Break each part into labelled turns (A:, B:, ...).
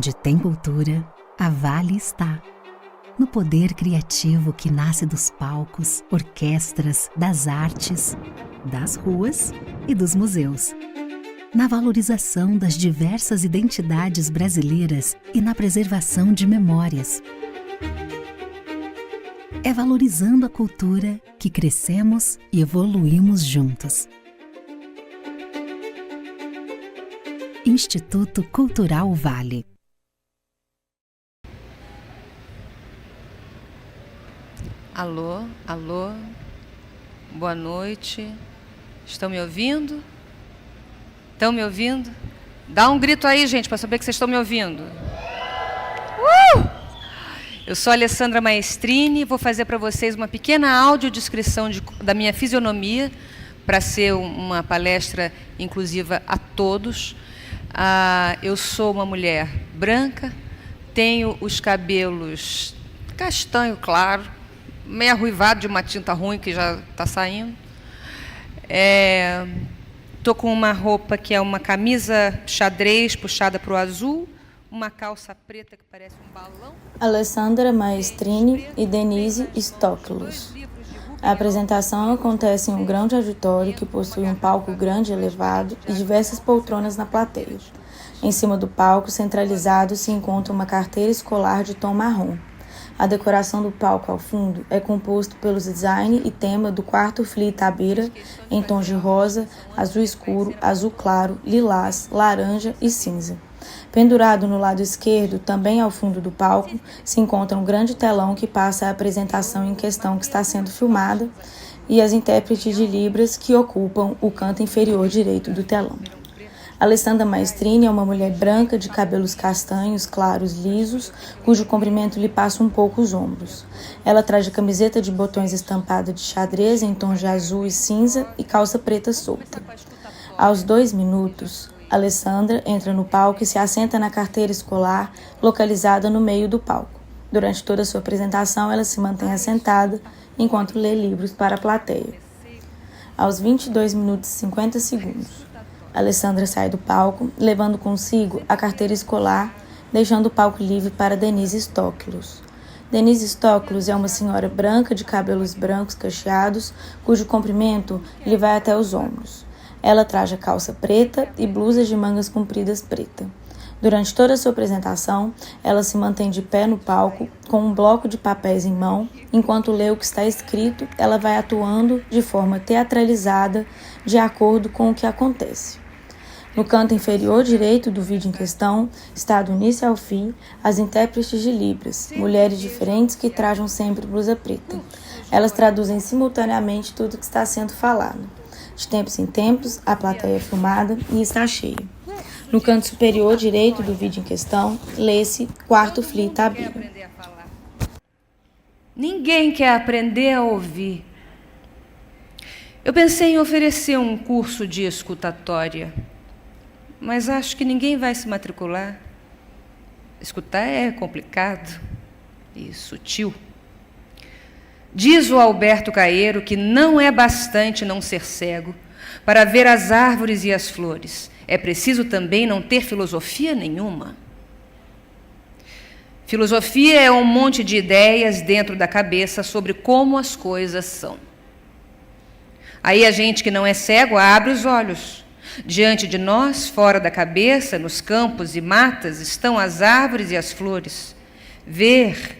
A: Onde tem cultura, a Vale está. No poder criativo que nasce dos palcos, orquestras, das artes, das ruas e dos museus. Na valorização das diversas identidades brasileiras e na preservação de memórias. É valorizando a cultura que crescemos e evoluímos juntos. Instituto Cultural Vale.
B: Alô, alô, boa noite. Estão me ouvindo? Estão me ouvindo? Dá um grito aí, gente, para saber que vocês estão me ouvindo. Eu sou a Alessandra Maestrini e vou fazer para vocês uma pequena audiodescrição da minha fisionomia, para ser uma palestra inclusiva a todos. Eu sou uma mulher branca, tenho os cabelos castanho claro, meio arruivado de uma tinta ruim que já está saindo. Estou com uma roupa que é uma camisa xadrez puxada para o azul, uma calça preta que parece um balão.
C: Alessandra Maestrini e Denise Stoklos. A apresentação acontece em um grande auditório que possui um palco grande e elevado e diversas poltronas na plateia. Em cima do palco, centralizado, se encontra uma carteira escolar de tom marrom. A decoração do palco ao fundo é composto pelos design e tema do quarto Fli Itabira, em tons de rosa, azul escuro, azul claro, lilás, laranja e cinza. Pendurado no lado esquerdo, também ao fundo do palco, se encontra um grande telão que passa a apresentação em questão que está sendo filmada e as intérpretes de Libras que ocupam o canto inferior direito do telão. Alessandra Maestrini é uma mulher branca de cabelos castanhos, claros, lisos, cujo comprimento lhe passa um pouco os ombros. Ela traz a camiseta de botões estampada de xadrez em tons de azul e cinza e calça preta solta. Aos 2 minutos, Alessandra entra no palco e se assenta na carteira escolar, localizada no meio do palco. Durante toda a sua apresentação, ela se mantém assentada, enquanto lê livros para a plateia. Aos 22 minutos e 50 segundos, Alessandra sai do palco, levando consigo a carteira escolar, deixando o palco livre para Denise Stoklos. Denise Stoklos é uma senhora branca de cabelos brancos cacheados, cujo comprimento lhe vai até os ombros. Ela traja calça preta e blusas de mangas compridas preta. Durante toda a sua apresentação, ela se mantém de pé no palco, com um bloco de papéis em mão. Enquanto lê o que está escrito, ela vai atuando de forma teatralizada, de acordo com o que acontece. No canto inferior direito do vídeo em questão, está do início ao fim as intérpretes de Libras, mulheres diferentes que trajam sempre blusa preta. Elas traduzem simultaneamente tudo o que está sendo falado. De tempos em tempos, a plateia é filmada e está cheia. No canto superior direito do vídeo em questão, lê-se Quarto Fli Itabira.
B: Ninguém quer aprender a ouvir. Eu pensei em oferecer um curso de escutatória, mas acho que ninguém vai se matricular. Escutar é complicado e sutil. Diz o Alberto Caeiro que não é bastante não ser cego para ver as árvores e as flores. É preciso também não ter filosofia nenhuma. Filosofia é um monte de ideias dentro da cabeça sobre como as coisas são. Aí a gente que não é cego abre os olhos. Diante de nós, fora da cabeça, nos campos e matas, estão as árvores e as flores. Ver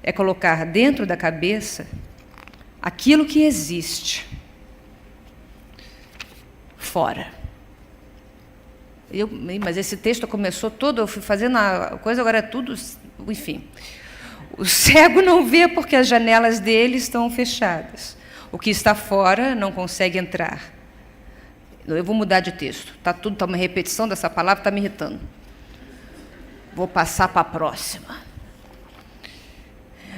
B: é colocar dentro da cabeça aquilo que existe fora. Mas esse texto começou todo, eu fui fazendo a coisa, agora é tudo, enfim. O cego não vê porque as janelas dele estão fechadas. O que está fora não consegue entrar. Eu vou mudar de texto. Tá uma repetição dessa palavra, está me irritando. Vou passar para a próxima.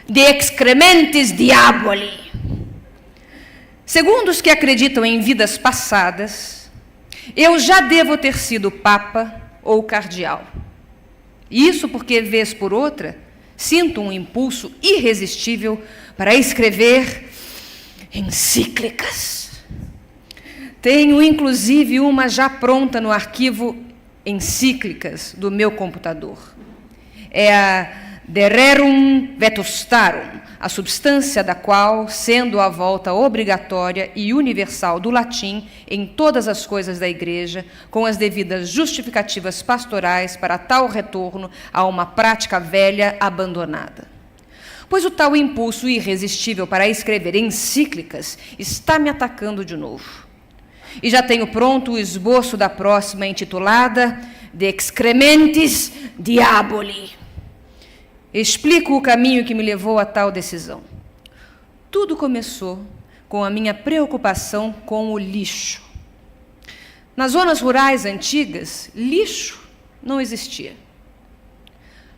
B: De excrementis diaboli. Segundo os que acreditam em vidas passadas, eu já devo ter sido papa ou cardeal. Isso porque, vez por outra, sinto um impulso irresistível para escrever encíclicas. Tenho, inclusive, uma já pronta no arquivo encíclicas do meu computador. é a dererum vetustarum, a substância da qual, sendo a volta obrigatória e universal do latim em todas as coisas da Igreja, com as devidas justificativas pastorais para tal retorno a uma prática velha abandonada. Pois o tal impulso irresistível para escrever encíclicas está me atacando de novo. E já tenho pronto o esboço da próxima, intitulada De Excrementis Diaboli. Explico o caminho que me levou a tal decisão. Tudo começou com a minha preocupação com o lixo. Nas zonas rurais antigas, lixo não existia.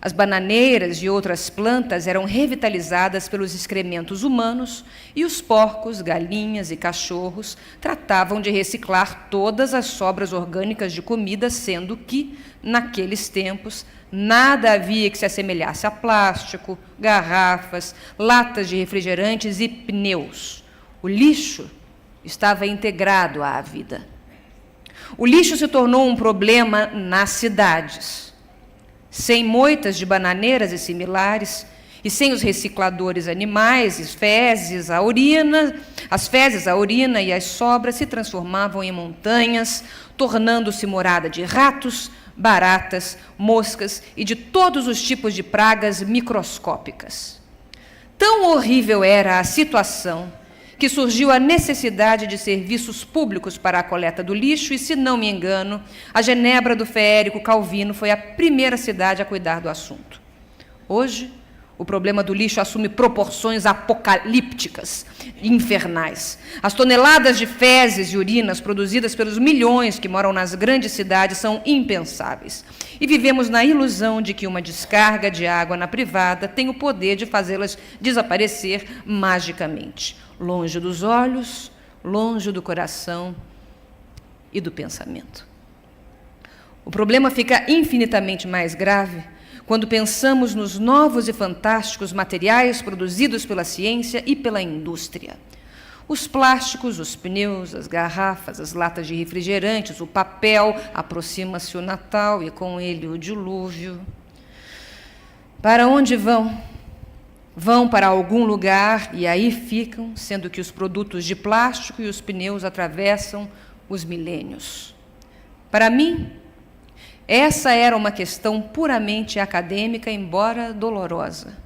B: As bananeiras e outras plantas eram revitalizadas pelos excrementos humanos e os porcos, galinhas e cachorros tratavam de reciclar todas as sobras orgânicas de comida, sendo que, naqueles tempos, nada havia que se assemelhasse a plástico, garrafas, latas de refrigerantes e pneus. O lixo estava integrado à vida. O lixo se tornou um problema nas cidades. Sem moitas de bananeiras e similares, e sem os recicladores animais, as fezes, a urina e as sobras se transformavam em montanhas, tornando-se morada de ratos, baratas, moscas e de todos os tipos de pragas microscópicas. Tão horrível era a situação que surgiu a necessidade de serviços públicos para a coleta do lixo e, se não me engano, a Genebra do Feérico Calvino foi a primeira cidade a cuidar do assunto. Hoje, o problema do lixo assume proporções apocalípticas, infernais. As toneladas de fezes e urinas produzidas pelos milhões que moram nas grandes cidades são impensáveis. E vivemos na ilusão de que uma descarga de água na privada tem o poder de fazê-las desaparecer magicamente, longe dos olhos, longe do coração e do pensamento. O problema fica infinitamente mais grave quando pensamos nos novos e fantásticos materiais produzidos pela ciência e pela indústria. Os plásticos, os pneus, as garrafas, as latas de refrigerantes, o papel, aproxima-se o Natal e com ele o dilúvio. Para onde vão? Vão para algum lugar e aí ficam, sendo que os produtos de plástico e os pneus atravessam os milênios. Para mim, essa era uma questão puramente acadêmica, embora dolorosa.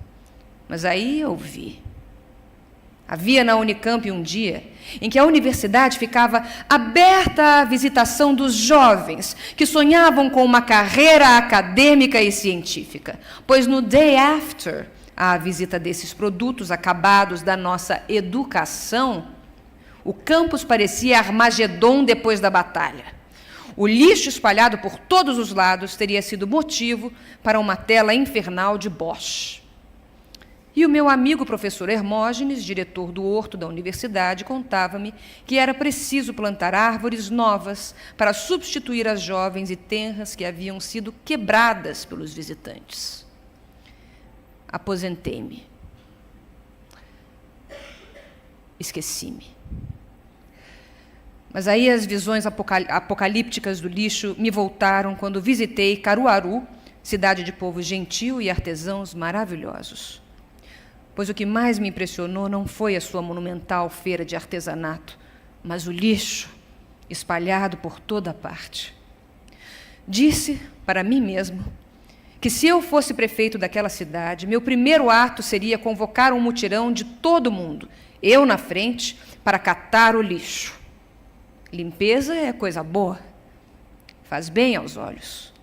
B: Mas aí eu vi. Havia na Unicamp um dia em que a universidade ficava aberta à visitação dos jovens que sonhavam com uma carreira acadêmica e científica, pois no day after a visita desses produtos acabados da nossa educação, o campus parecia Armagedon depois da batalha. O lixo espalhado por todos os lados teria sido motivo para uma tela infernal de Bosch. E o meu amigo professor Hermógenes, diretor do horto da universidade, contava-me que era preciso plantar árvores novas para substituir as jovens e tenras que haviam sido quebradas pelos visitantes. Aposentei-me. Esqueci-me. Mas aí as visões apocalípticas do lixo me voltaram quando visitei Caruaru, cidade de povo gentil e artesãos maravilhosos. Pois o que mais me impressionou não foi a sua monumental feira de artesanato, mas o lixo espalhado por toda parte. Disse para mim mesmo que, se eu fosse prefeito daquela cidade, meu primeiro ato seria convocar um mutirão de todo mundo, eu na frente, para catar o lixo. Limpeza é coisa boa, faz bem aos olhos,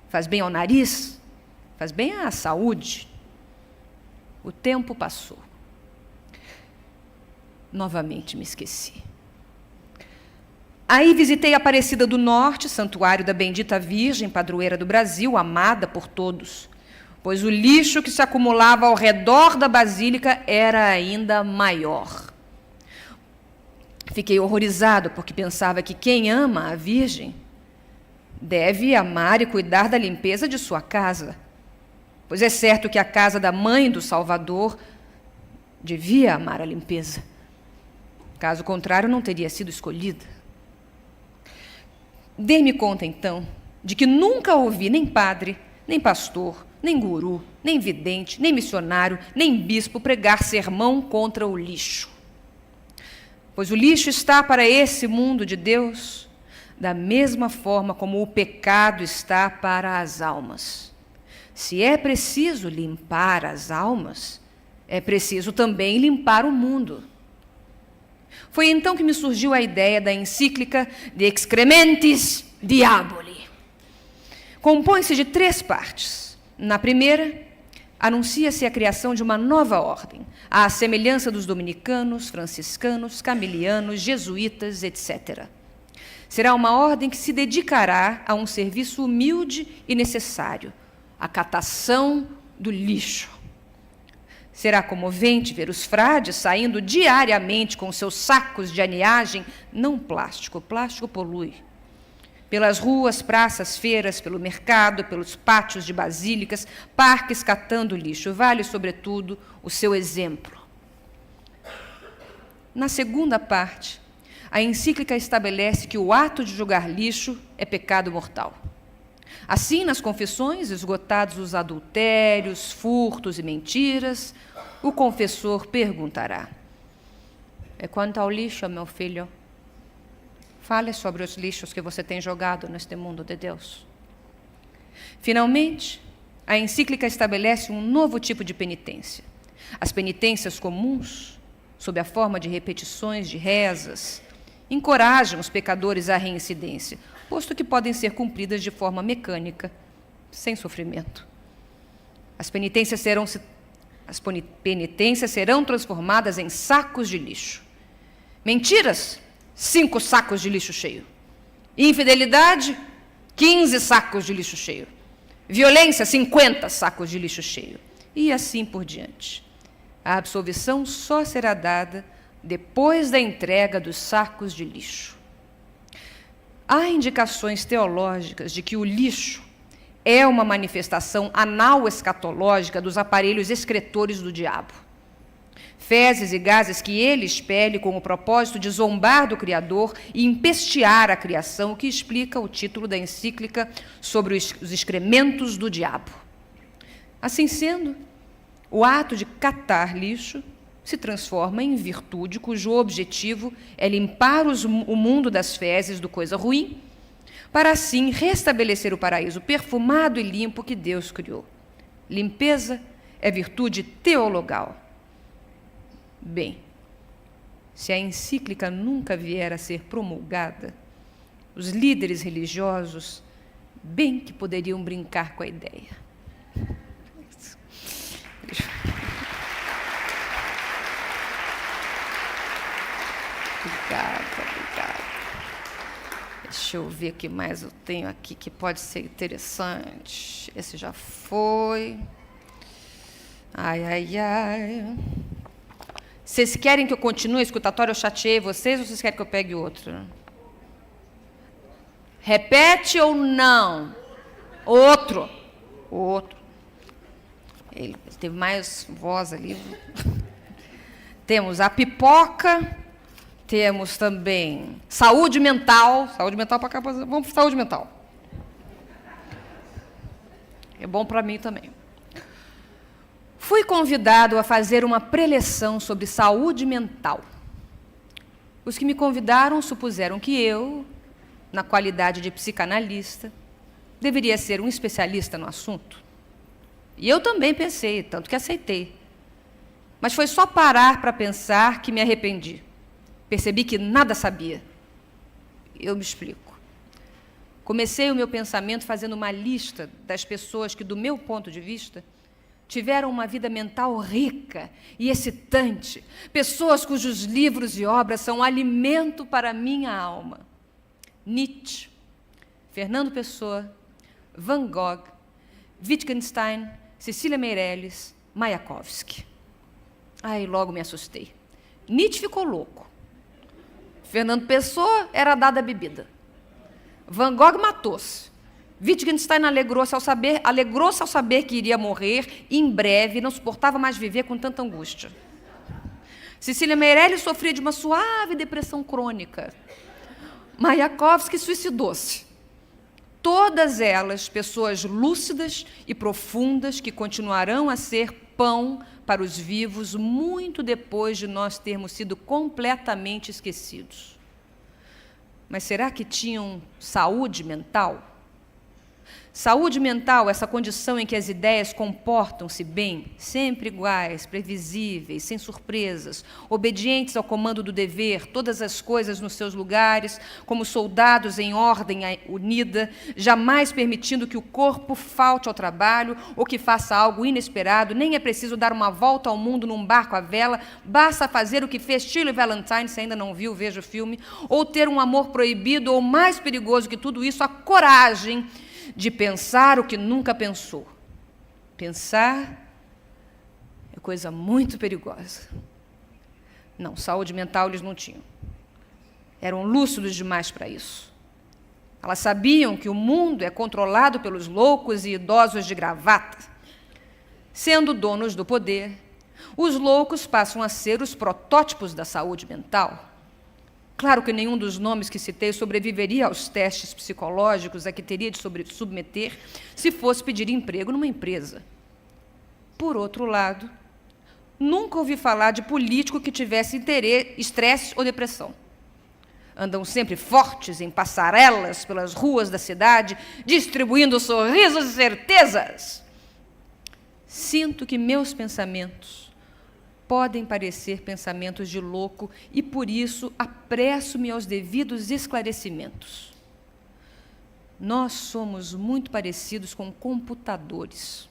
B: faz bem ao nariz, faz bem à saúde. O tempo passou. Novamente me esqueci. Aí visitei Aparecida do Norte, santuário da Bendita Virgem, padroeira do Brasil, amada por todos, pois o lixo que se acumulava ao redor da basílica era ainda maior. Fiquei horrorizado, porque pensava que quem ama a Virgem deve amar e cuidar da limpeza de sua casa, pois é certo que a casa da mãe do Salvador devia amar a limpeza. Caso contrário, não teria sido escolhida. Dei-me conta, então, de que nunca ouvi nem padre, nem pastor, nem guru, nem vidente, nem missionário, nem bispo pregar sermão contra o lixo. Pois o lixo está para esse mundo de Deus da mesma forma como o pecado está para as almas. Se é preciso limpar as almas, é preciso também limpar o mundo. Foi então que me surgiu a ideia da encíclica De Excrementis Diaboli. Compõe-se de 3 partes. Na primeira, anuncia-se a criação de uma nova ordem, à semelhança dos dominicanos, franciscanos, camilianos, jesuítas, etc. Será uma ordem que se dedicará a um serviço humilde e necessário, a catação do lixo. Será comovente ver os frades saindo diariamente com seus sacos de aninhagem, não plástico, plástico polui, pelas ruas, praças, feiras, pelo mercado, pelos pátios de basílicas, parques catando lixo. Vale, sobretudo, o seu exemplo. Na segunda parte, a encíclica estabelece que o ato de jogar lixo é pecado mortal. Assim, nas confissões, esgotados os adultérios, furtos e mentiras, o confessor perguntará: "E quanto ao lixo, meu filho? Fale sobre os lixos que você tem jogado neste mundo de Deus." Finalmente, a encíclica estabelece um novo tipo de penitência. As penitências comuns, sob a forma de repetições de rezas, encorajam os pecadores à reincidência, posto que podem ser cumpridas de forma mecânica, sem sofrimento. As penitências serão transformadas em sacos de lixo. Mentiras, 5 sacos de lixo cheio. Infidelidade, 15 sacos de lixo cheio. Violência, 50 sacos de lixo cheio. E assim por diante. A absolvição só será dada depois da entrega dos sacos de lixo. Há indicações teológicas de que o lixo é uma manifestação anal-escatológica dos aparelhos excretores do diabo. Fezes e gases que ele expele com o propósito de zombar do Criador e empestear a criação, o que explica o título da encíclica sobre os excrementos do diabo. Assim sendo, o ato de catar lixo se transforma em virtude cujo objetivo é limpar o mundo das fezes do coisa ruim, para assim restabelecer o paraíso perfumado e limpo que Deus criou. Limpeza é virtude teologal. Bem, se a encíclica nunca vier a ser promulgada, os líderes religiosos bem que poderiam brincar com a ideia. Obrigada. Deixa eu ver o que mais eu tenho aqui que pode ser interessante. Esse já foi. Ai. Vocês querem que eu continue o escutatório? Eu chateei vocês ou vocês querem que eu pegue outro? Repete ou não? Outro. Ele teve mais voz ali. Temos a pipoca. Temos também saúde mental. Saúde mental para cá. Vamos para saúde mental. É bom para mim também. Fui convidado a fazer uma preleção sobre saúde mental. Os que me convidaram supuseram que eu, na qualidade de psicanalista, deveria ser um especialista no assunto. E eu também pensei, tanto que aceitei. Mas foi só parar para pensar que me arrependi. Percebi que nada sabia. Eu me explico. Comecei o meu pensamento fazendo uma lista das pessoas que, do meu ponto de vista, tiveram uma vida mental rica e excitante, pessoas cujos livros e obras são alimento para a minha alma. Nietzsche, Fernando Pessoa, Van Gogh, Wittgenstein, Cecília Meirelles, Mayakovsky. Aí logo me assustei. Nietzsche ficou louco. Fernando Pessoa era dada a bebida. Van Gogh matou-se. Wittgenstein alegrou-se ao saber que iria morrer em breve e não suportava mais viver com tanta angústia. Cecília Meirelles sofria de uma suave depressão crônica. Mayakovsky suicidou-se. todas elas pessoas lúcidas e profundas que continuarão a ser pão para os vivos muito depois de nós termos sido completamente esquecidos. Mas será que tinham saúde mental? Saúde mental, essa condição em que as ideias comportam-se bem, sempre iguais, previsíveis, sem surpresas, obedientes ao comando do dever, todas as coisas nos seus lugares, como soldados em ordem unida, jamais permitindo que o corpo falte ao trabalho ou que faça algo inesperado, nem é preciso dar uma volta ao mundo num barco à vela, basta fazer o que fez Shirley Valentine, se ainda não viu, veja o filme, ou ter um amor proibido, ou mais perigoso que tudo isso, a coragem de pensar o que nunca pensou. Pensar é coisa muito perigosa. Não, saúde mental eles não tinham. Eram lúcidos demais para isso. Elas sabiam que o mundo é controlado pelos loucos e idosos de gravata. Sendo donos do poder, os loucos passam a ser os protótipos da saúde mental. Claro que nenhum dos nomes que citei sobreviveria aos testes psicológicos a que teria de submeter se fosse pedir emprego numa empresa. Por outro lado, nunca ouvi falar de político que tivesse estresse ou depressão. Andam sempre fortes em passarelas pelas ruas da cidade, distribuindo sorrisos e certezas. Sinto que meus pensamentos podem parecer pensamentos de louco e, por isso, apresso-me aos devidos esclarecimentos. Nós somos muito parecidos com computadores.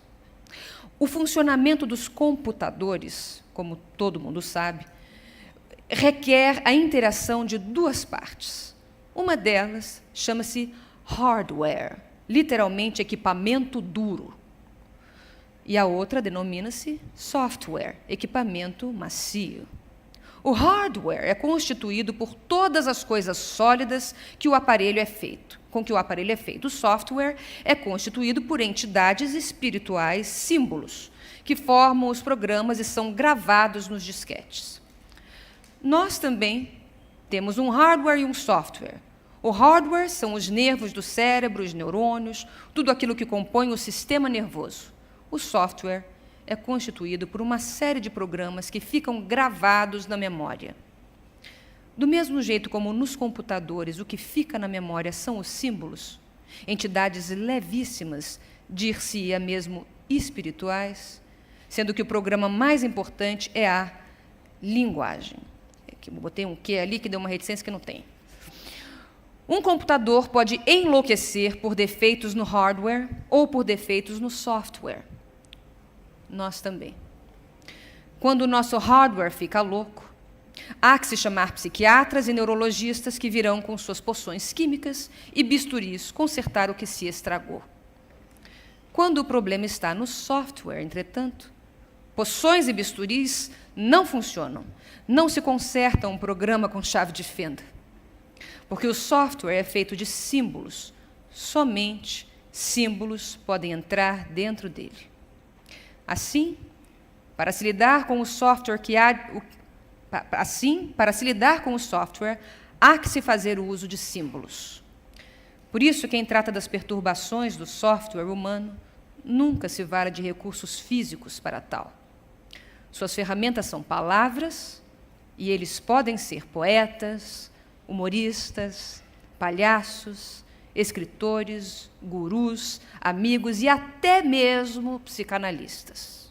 B: O funcionamento dos computadores, como todo mundo sabe, requer a interação de duas partes. Uma delas chama-se hardware, literalmente equipamento duro. E a outra denomina-se software, equipamento macio. O hardware é constituído por todas as coisas sólidas que o aparelho é feito, com que o aparelho é feito. O software é constituído por entidades espirituais, símbolos, que formam os programas e são gravados nos disquetes. Nós também temos um hardware e um software. O hardware são os nervos do cérebro, os neurônios, tudo aquilo que compõe o sistema nervoso. O software é constituído por uma série de programas que ficam gravados na memória. Do mesmo jeito como nos computadores o que fica na memória são os símbolos, entidades levíssimas, dir-se-ia mesmo espirituais, sendo que o programa mais importante é a linguagem. Eu botei um Q ali que deu uma reticência que não tem. Um computador pode enlouquecer por defeitos no hardware ou por defeitos no software. Nós também. Quando o nosso hardware fica louco, há que se chamar psiquiatras e neurologistas que virão com suas poções químicas e bisturis consertar o que se estragou. Quando o problema está no software, entretanto, poções e bisturis não funcionam, não se conserta um programa com chave de fenda, porque o software é feito de símbolos, somente símbolos podem entrar dentro dele. Assim, para se lidar com o software há que se fazer o uso de símbolos. Por isso, quem trata das perturbações do software humano nunca se vale de recursos físicos para tal. Suas ferramentas são palavras, e eles podem ser poetas, humoristas, palhaços, escritores, gurus, amigos e até mesmo psicanalistas.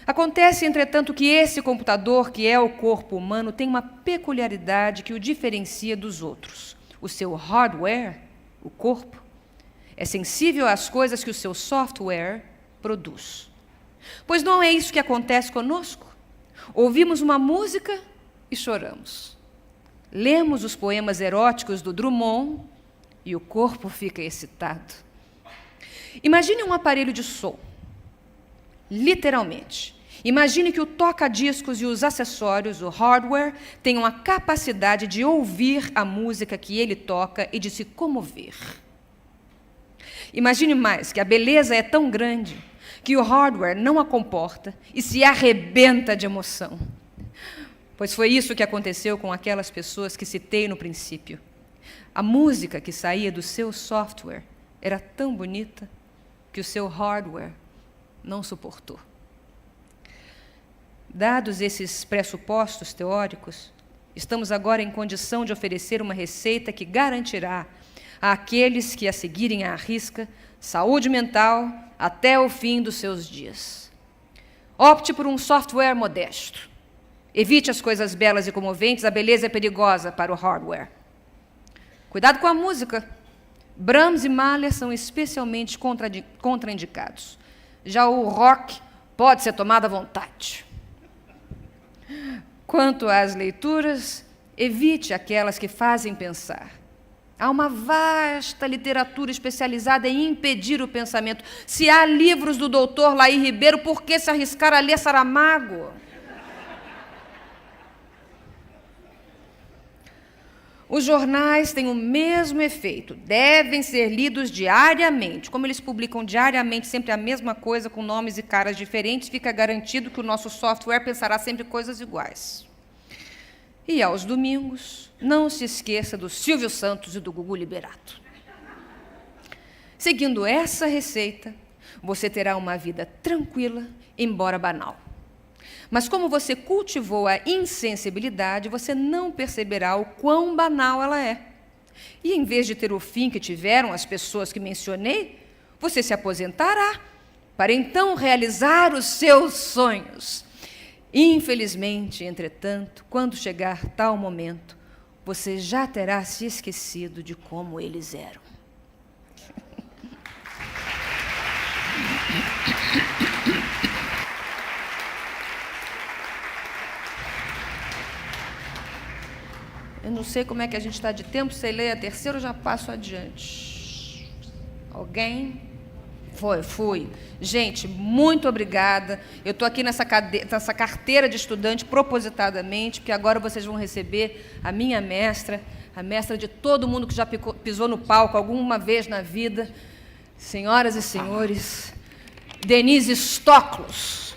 B: Acontece, entretanto, que esse computador, que é o corpo humano, tem uma peculiaridade que o diferencia dos outros. O seu hardware, o corpo, é sensível às coisas que o seu software produz. Pois não é isso que acontece conosco? Ouvimos uma música e choramos. Lemos os poemas eróticos do Drummond e o corpo fica excitado. Imagine um aparelho de som. Literalmente. Imagine que o toca-discos e os acessórios, o hardware, tenham a capacidade de ouvir a música que ele toca e de se comover. Imagine mais que a beleza é tão grande que o hardware não a comporta e se arrebenta de emoção. Pois foi isso que aconteceu com aquelas pessoas que citei no princípio. A música que saía do seu software era tão bonita que o seu hardware não suportou. Dados esses pressupostos teóricos, estamos agora em condição de oferecer uma receita que garantirá àqueles que a seguirem à risca saúde mental até o fim dos seus dias. Opte por um software modesto. Evite as coisas belas e comoventes, a beleza é perigosa para o hardware. Cuidado com a música. Brahms e Mahler são especialmente contraindicados. Já o rock pode ser tomado à vontade. Quanto às leituras, evite aquelas que fazem pensar. Há uma vasta literatura especializada em impedir o pensamento. Se há livros do doutor Laí Ribeiro, por que se arriscar a ler Saramago? Os jornais têm o mesmo efeito, devem ser lidos diariamente. Como eles publicam diariamente sempre a mesma coisa, com nomes e caras diferentes, fica garantido que o nosso software pensará sempre coisas iguais. E aos domingos, não se esqueça do Silvio Santos e do Gugu Liberato. Seguindo essa receita, você terá uma vida tranquila, embora banal. Mas como você cultivou a insensibilidade, você não perceberá o quão banal ela é. E em vez de ter o fim que tiveram as pessoas que mencionei, você se aposentará, para então realizar os seus sonhos. Infelizmente, entretanto, quando chegar tal momento, você já terá se esquecido de como eles eram. Eu não sei como é que a gente está de tempo, se lê a terceira, eu já passo adiante. Alguém? Fui. Gente, muito obrigada. Eu estou aqui nessa carteira de estudante propositadamente, porque agora vocês vão receber a minha mestra, a mestra de todo mundo que já pisou no palco alguma vez na vida. Senhoras e senhores, Denise Stoklos.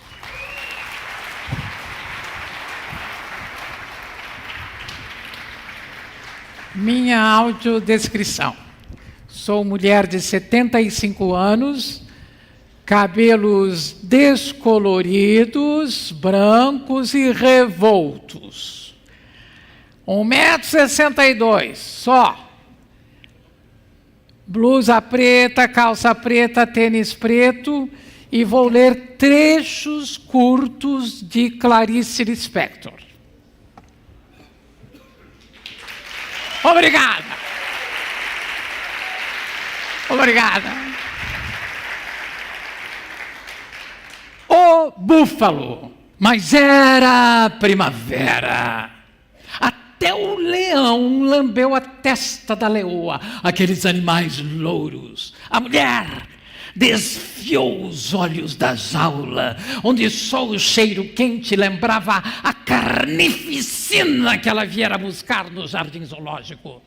D: Minha audiodescrição. Sou mulher de 75 anos, cabelos descoloridos, brancos e revoltos. 1,62 m, só. Blusa preta, calça preta, tênis preto, e vou ler trechos curtos de Clarice Lispector. Obrigada. Obrigada. O búfalo, mas era primavera. Até o leão lambeu a testa da leoa, aqueles animais louros. A mulher desfiou os olhos da jaula, onde só o cheiro quente lembrava a carnificina que ela viera buscar no jardim zoológico,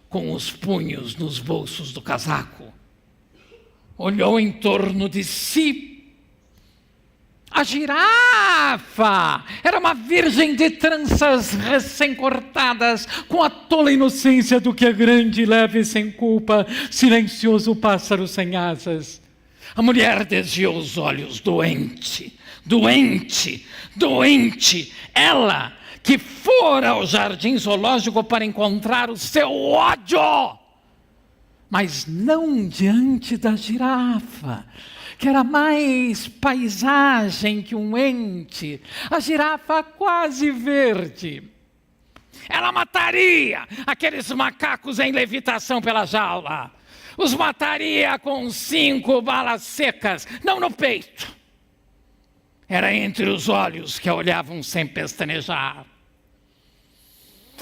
D: com os punhos nos bolsos do casaco. Olhou em torno de si. A girafa era uma virgem de tranças recém-cortadas, com a tola inocência do que é grande, leve e sem culpa, silencioso pássaro sem asas. A mulher desviou os olhos, doente, doente, doente. Ela que fora ao jardim zoológico para encontrar o seu ódio, mas não diante da girafa, que era mais paisagem que um ente. A girafa quase verde. Ela mataria aqueles macacos em levitação pela jaula. Os mataria com 5 balas secas, não no peito. Era entre os olhos que a olhavam sem pestanejar.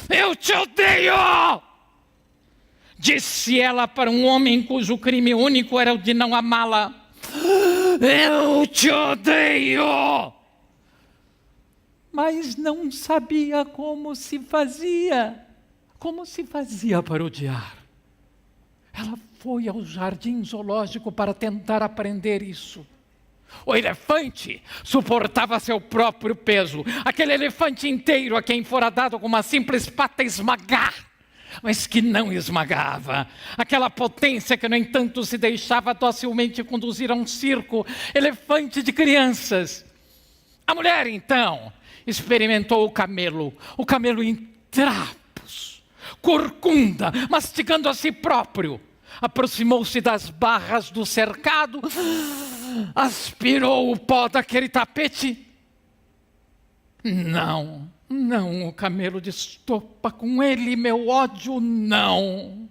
D: Eu te odeio! Disse ela para um homem cujo crime único era o de não amá-la. Eu te odeio! Mas não sabia como se fazia para odiar. Ela foi ao jardim zoológico para tentar aprender isso. O elefante suportava seu próprio peso. Aquele elefante inteiro a quem fora dado com uma simples pata esmagar. mas que não esmagava. Aquela potência que, no entanto, se deixava docilmente conduzir a um circo elefante de crianças. A mulher, então, experimentou o camelo em trapos, corcunda, mastigando a si próprio. Aproximou-se das barras do cercado, aspirou o pó daquele tapete. Não, o camelo de estopa com ele, meu ódio, não.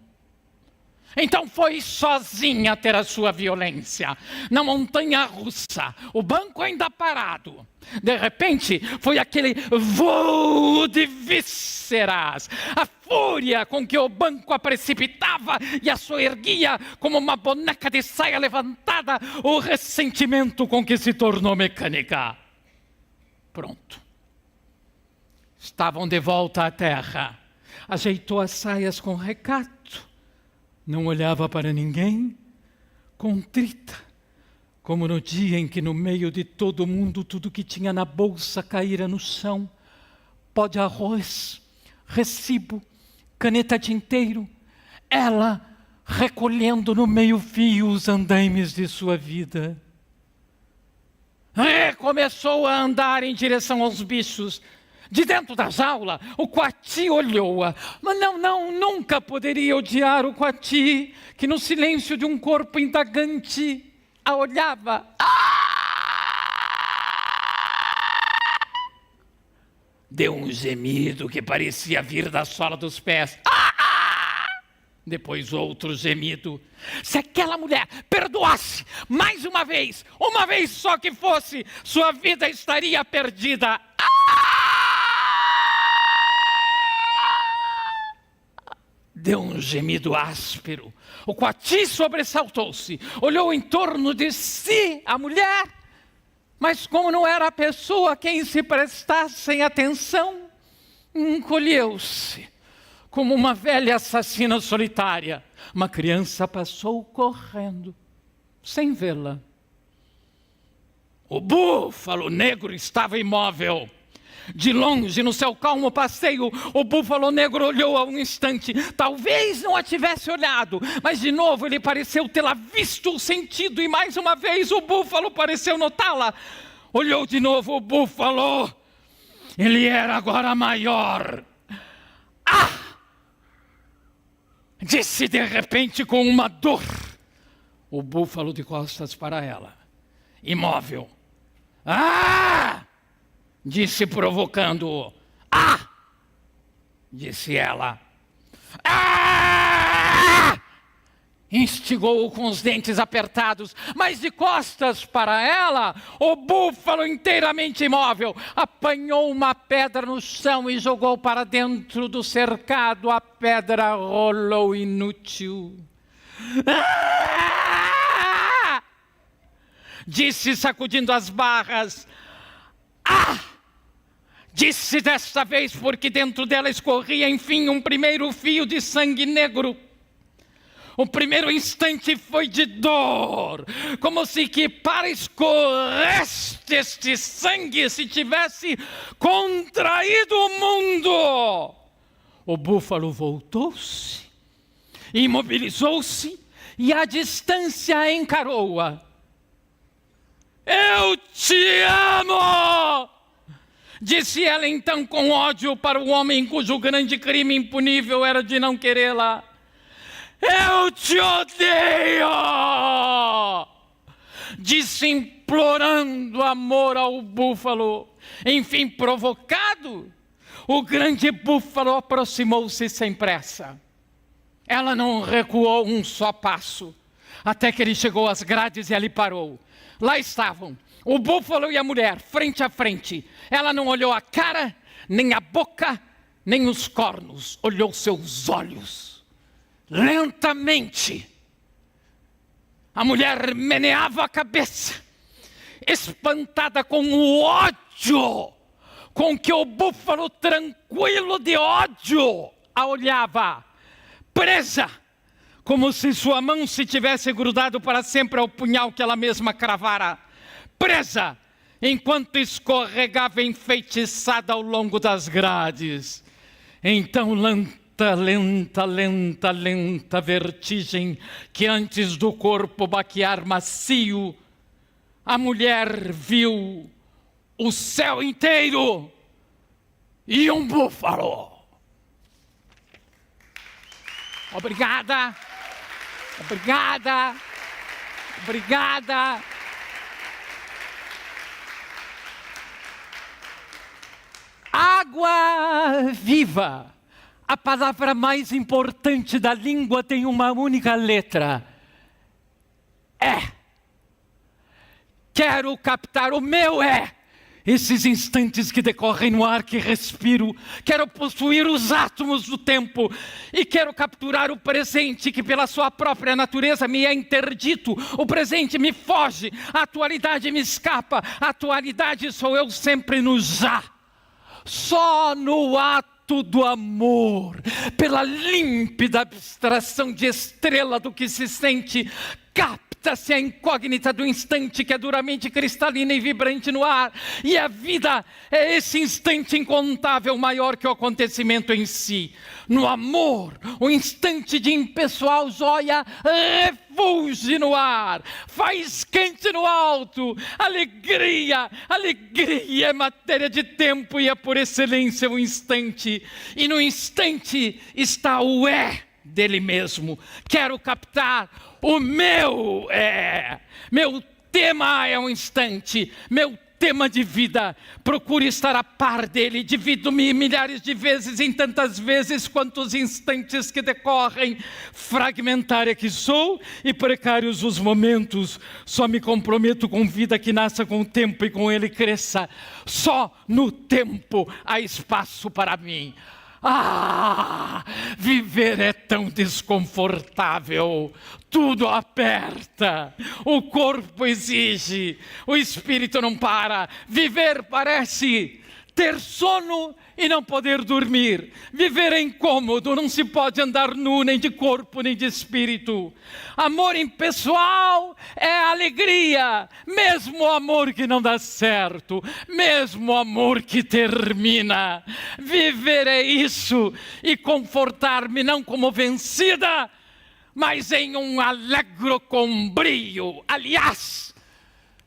D: Então foi sozinha ter a sua violência, na montanha russa, o banco ainda parado. De repente, foi aquele voo de vísceras, a fúria com que o banco a precipitava e a soerguia como uma boneca de saia levantada, o ressentimento com que se tornou mecânica. Pronto. Estavam de volta à terra. Ajeitou as saias com recato. Não olhava para ninguém, contrita, como no dia em que no meio de todo mundo tudo que tinha na bolsa caíra no chão, pó de arroz, recibo, caneta tinteiro, ela recolhendo no meio-fio os andaimes de sua vida. Começou a andar em direção aos bichos. De dentro da jaula, o coati olhou-a. Mas nunca poderia odiar o coati, que no silêncio de um corpo indagante a olhava. Deu um gemido que parecia vir da sola dos pés. Depois outro gemido. Se aquela mulher perdoasse mais uma vez só que fosse, sua vida estaria perdida. Deu um gemido áspero. O coati sobressaltou-se, olhou em torno de si a mulher, mas como não era a pessoa a quem se prestassem atenção, encolheu-se, como uma velha assassina solitária. Uma criança passou correndo, sem vê-la. O búfalo negro estava imóvel. De longe, no seu calmo passeio, o búfalo negro olhou-a um instante. Talvez não a tivesse olhado, mas de novo ele pareceu tê-la visto, sentido, e mais uma vez o búfalo pareceu notá-la. Olhou de novo o búfalo. Ele era agora maior. Disse de repente com uma dor. O búfalo de costas para ela, imóvel. Disse provocando-o. Disse ela. Instigou-o com os dentes apertados, mas de costas para ela, o búfalo inteiramente imóvel apanhou uma pedra no chão e jogou para dentro do cercado. A pedra rolou inútil. Disse sacudindo as barras. Disse desta vez porque dentro dela escorria enfim um primeiro fio de sangue negro. O primeiro instante foi de dor, como se que para escorreste este sangue se tivesse contraído o mundo. O búfalo voltou-se, imobilizou-se e à distância encarou-a. Eu te amo! Disse ela então com ódio para o homem cujo grande crime impunível era de não querê-la. Eu te odeio! Disse implorando amor ao búfalo. Enfim, provocado, o grande búfalo aproximou-se sem pressa. Ela não recuou um só passo, até que ele chegou às grades e ali parou. Lá estavam o búfalo e a mulher, frente a frente. Ela não olhou a cara, nem a boca, nem os cornos. Olhou seus olhos. Lentamente. A mulher meneava a cabeça, espantada com o ódio com que o búfalo, tranquilo de ódio, a olhava. Presa, como se sua mão se tivesse grudado para sempre ao punhal que ela mesma cravara. Presa, enquanto escorregava enfeitiçada ao longo das grades. Então, lenta, lenta, lenta, lenta vertigem que antes do corpo baquear macio, a mulher viu o céu inteiro e um búfalo. Obrigada, obrigada, obrigada. Água viva. A palavra mais importante da língua tem uma única letra. É. Quero captar o meu é. Esses instantes que decorrem no ar que respiro. Quero possuir os átomos do tempo. E quero capturar o presente que pela sua própria natureza me é interdito. O presente me foge. A atualidade me escapa. A atualidade sou eu sempre no já. Só no ato do amor, pela límpida abstração de estrela do que se sente, capta-se a incógnita do instante que é duramente cristalina e vibrante no ar. E a vida é esse instante incontável maior que o acontecimento em si. No amor, o instante de impessoal joia refulge no ar, faz quente no alto. Alegria, alegria é matéria de tempo e é por excelência o instante. E no instante está o é dele mesmo. Quero captar o meu é. Meu tema é um instante. Meu tema de vida. Procuro estar a par dele. Divido-me milhares de vezes em tantas vezes quantos instantes que decorrem. Fragmentária que sou e precários os momentos. Só me comprometo com vida que nasça com o tempo e com ele cresça. Só no tempo há espaço para mim. Ah, viver é tão desconfortável, tudo aperta, o corpo exige, o espírito não para. Viver parece ter sono e não poder dormir. Viver é incômodo, não se pode andar nu, nem de corpo, nem de espírito. Amor impessoal é alegria, mesmo o amor que não dá certo, mesmo o amor que termina. Viver é isso, e confortar-me não como vencida, mas em um alegro combrio. Aliás,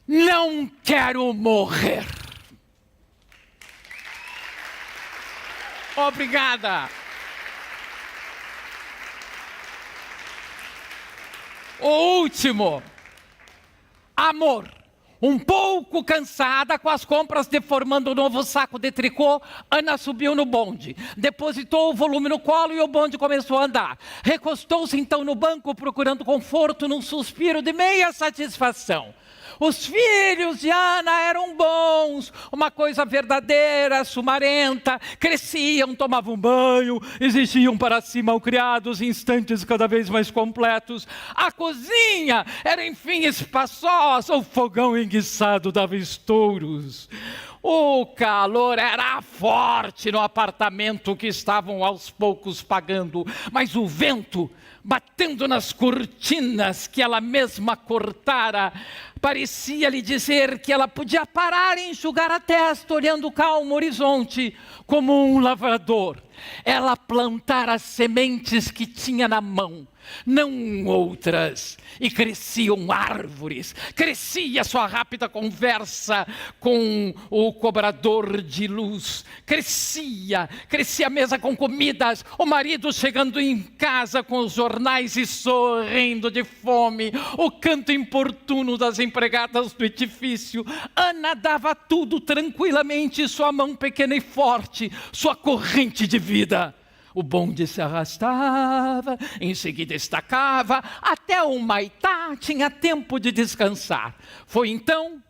D: não quero morrer. Obrigada. O último. Amor. Um pouco cansada com as compras, deformando um novo saco de tricô, Ana subiu no bonde. Depositou o volume no colo e o bonde começou a andar. Recostou-se então no banco, procurando conforto num suspiro de meia satisfação. Os filhos de Ana eram bons, uma coisa verdadeira, sumarenta, cresciam, tomavam banho, exigiam para si malcriados instantes cada vez mais completos. A cozinha era enfim espaçosa, o fogão enguiçado dava estouros. O calor era forte no apartamento que estavam aos poucos pagando, mas o vento, batendo nas cortinas que ela mesma cortara, parecia lhe dizer que ela podia parar e enxugar a testa, olhando o calmo horizonte, como um lavrador. Ela plantara as sementes que tinha na mão, não outras, e cresciam árvores. Crescia sua rápida conversa com o cobrador de luz. Crescia a mesa com comidas, o marido chegando em casa com os jornais e sorrindo de fome, o canto importuno das empregadas do edifício. Ana dava tudo tranquilamente, sua mão pequena e forte, sua corrente de vida. O bonde se arrastava, em seguida estacava, até o Humaitá tinha tempo de descansar. Foi então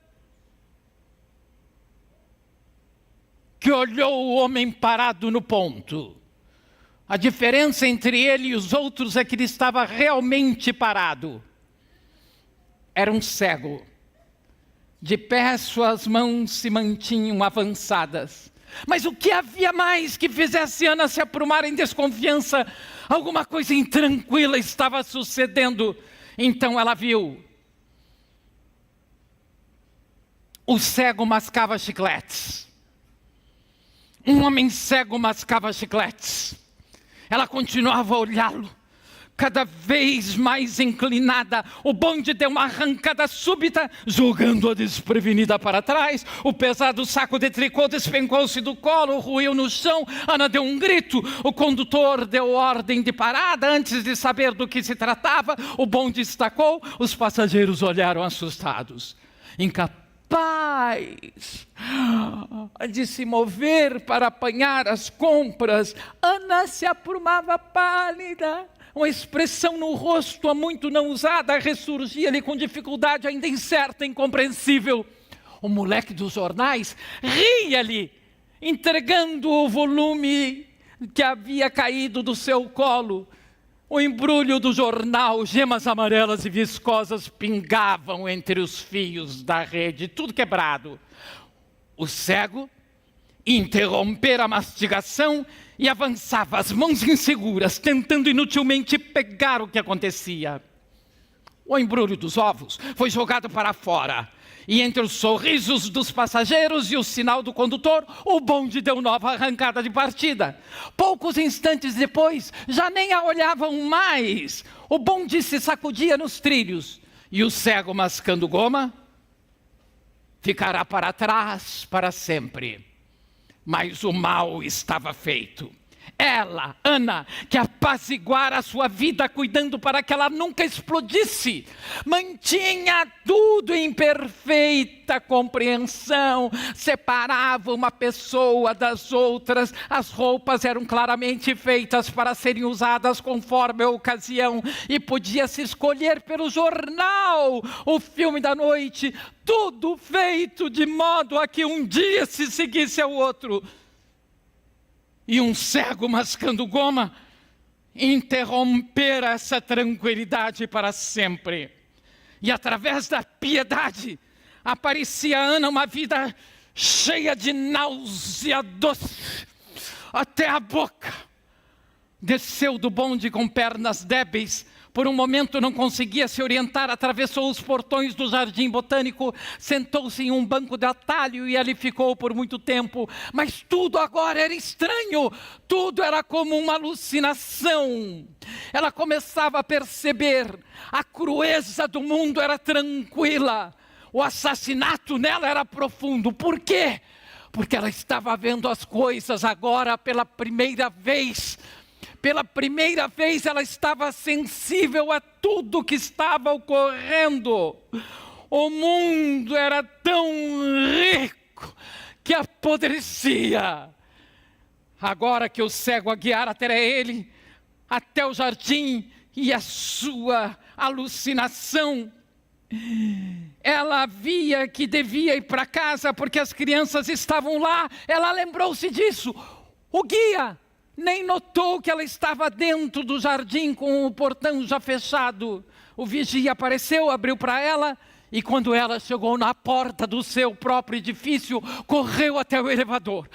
D: que olhou o homem parado no ponto. A diferença entre ele e os outros é que ele estava realmente parado. Era um cego. De pé, suas mãos se mantinham avançadas. Mas o que havia mais que fizesse Ana se aprumar em desconfiança? Alguma coisa intranquila estava sucedendo. Então ela viu. O cego mascava chicletes. Um homem cego mascava chicletes. Ela continuava a olhá-lo, cada vez mais inclinada. O bonde deu uma arrancada súbita, jogando-a desprevenida para trás. O pesado saco de tricô despencou-se do colo, ruiu no chão. Ana deu um grito. O condutor deu ordem de parada. Antes de saber do que se tratava, o bonde estacou. Os passageiros olharam assustados. Incapaz de se mover para apanhar as compras, Ana se aprumava pálida. Uma expressão no rosto há muito não usada ressurgia-lhe com dificuldade ainda incerta, incompreensível. O moleque dos jornais ria-lhe, entregando o volume que havia caído do seu colo. O embrulho do jornal, gemas amarelas e viscosas pingavam entre os fios da rede, tudo quebrado. O cego interrompera a mastigação e avançava, as mãos inseguras, tentando inutilmente pegar o que acontecia. O embrulho dos ovos foi jogado para fora, e entre os sorrisos dos passageiros e o sinal do condutor, o bonde deu nova arrancada de partida. Poucos instantes depois, já nem a olhavam mais. O bonde se sacudia nos trilhos, e o cego mascando goma ficará para trás para sempre. Mas o mal estava feito. Ela, Ana, que apaziguara a sua vida cuidando para que ela nunca explodisse, mantinha tudo em perfeita compreensão, separava uma pessoa das outras, as roupas eram claramente feitas para serem usadas conforme a ocasião, e podia-se escolher pelo jornal o filme da noite, tudo feito de modo a que um dia se seguisse ao outro. E um cego mascando goma interrompera essa tranquilidade para sempre. E através da piedade aparecia a Ana uma vida cheia de náusea doce até a boca. Desceu do bonde com pernas débeis. Por um momento não conseguia se orientar, atravessou os portões do Jardim Botânico, sentou-se em um banco de atalho e ali ficou por muito tempo. Mas tudo agora era estranho, tudo era como uma alucinação. Ela começava a perceber, a crueza do mundo era tranquila, o assassinato nela era profundo. Por quê? Porque ela estava vendo as coisas agora pela primeira vez. Pela primeira vez ela estava sensível a tudo que estava ocorrendo. O mundo era tão rico que apodrecia. Agora que o cego a guiara até ele, até o jardim e a sua alucinação, ela via que devia ir para casa porque as crianças estavam lá. Ela lembrou-se disso. O guia nem notou que ela estava dentro do jardim com o portão já fechado. O vigia apareceu, abriu para ela, e quando ela chegou na porta do seu próprio edifício, correu até o elevador.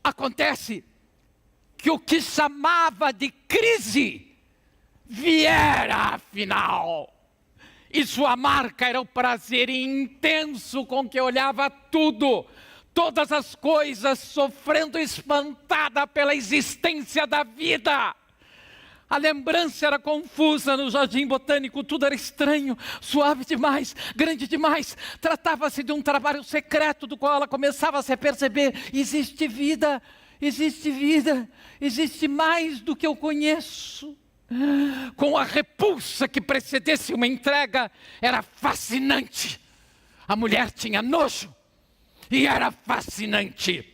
D: Acontece que o que chamava de crise viera afinal. E sua marca era o prazer intenso com que olhava tudo, todas as coisas, sofrendo espantada pela existência da vida. A lembrança era confusa no Jardim Botânico, tudo era estranho, suave demais, grande demais. Tratava-se de um trabalho secreto do qual ela começava a se perceber. Existe vida, existe mais do que eu conheço. Com a repulsa que precedesse uma entrega, era fascinante. A mulher tinha nojo. E era fascinante.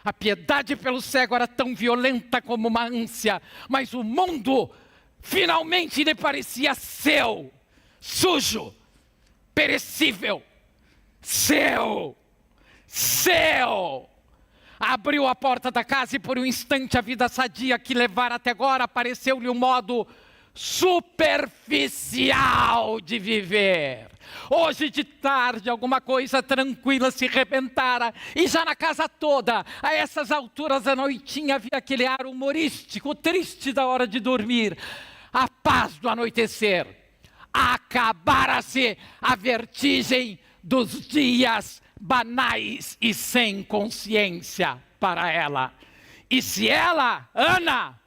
D: A piedade pelo cego era tão violenta como uma ânsia, mas o mundo finalmente lhe parecia seu, sujo, perecível, seu. Abriu a porta da casa e por um instante a vida sadia que levara até agora pareceu-lhe um modo superficial de viver. Hoje de tarde alguma coisa tranquila se rebentara, e já na casa toda, a essas alturas da noitinha, havia aquele ar humorístico, triste da hora de dormir, a paz do anoitecer. Acabara-se a vertigem dos dias banais e sem consciência para ela. E se ela, Ana,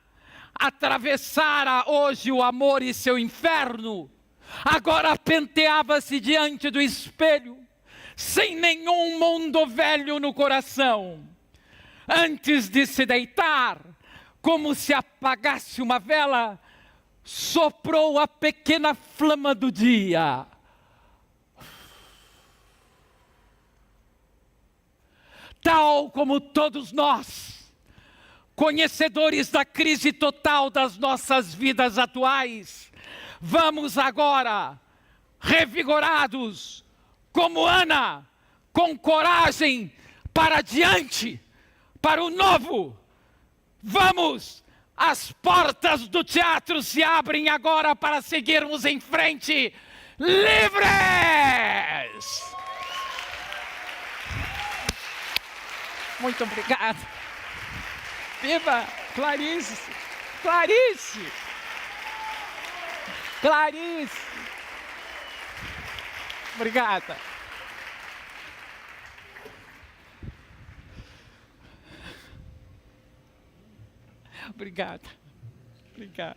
D: atravessara hoje o amor e seu inferno, agora penteava-se diante do espelho, sem nenhum mundo velho no coração. Antes de se deitar, como se apagasse uma vela, soprou a pequena flama do dia. Tal como todos nós, conhecedores da crise total das nossas vidas atuais, vamos agora, revigorados, como Ana, com coragem para diante, para o novo. Vamos! As portas do teatro se abrem agora para seguirmos em frente, livres! Muito obrigado. Viva Clarice! Clarice! Clarice! Obrigada. Obrigada. Obrigado.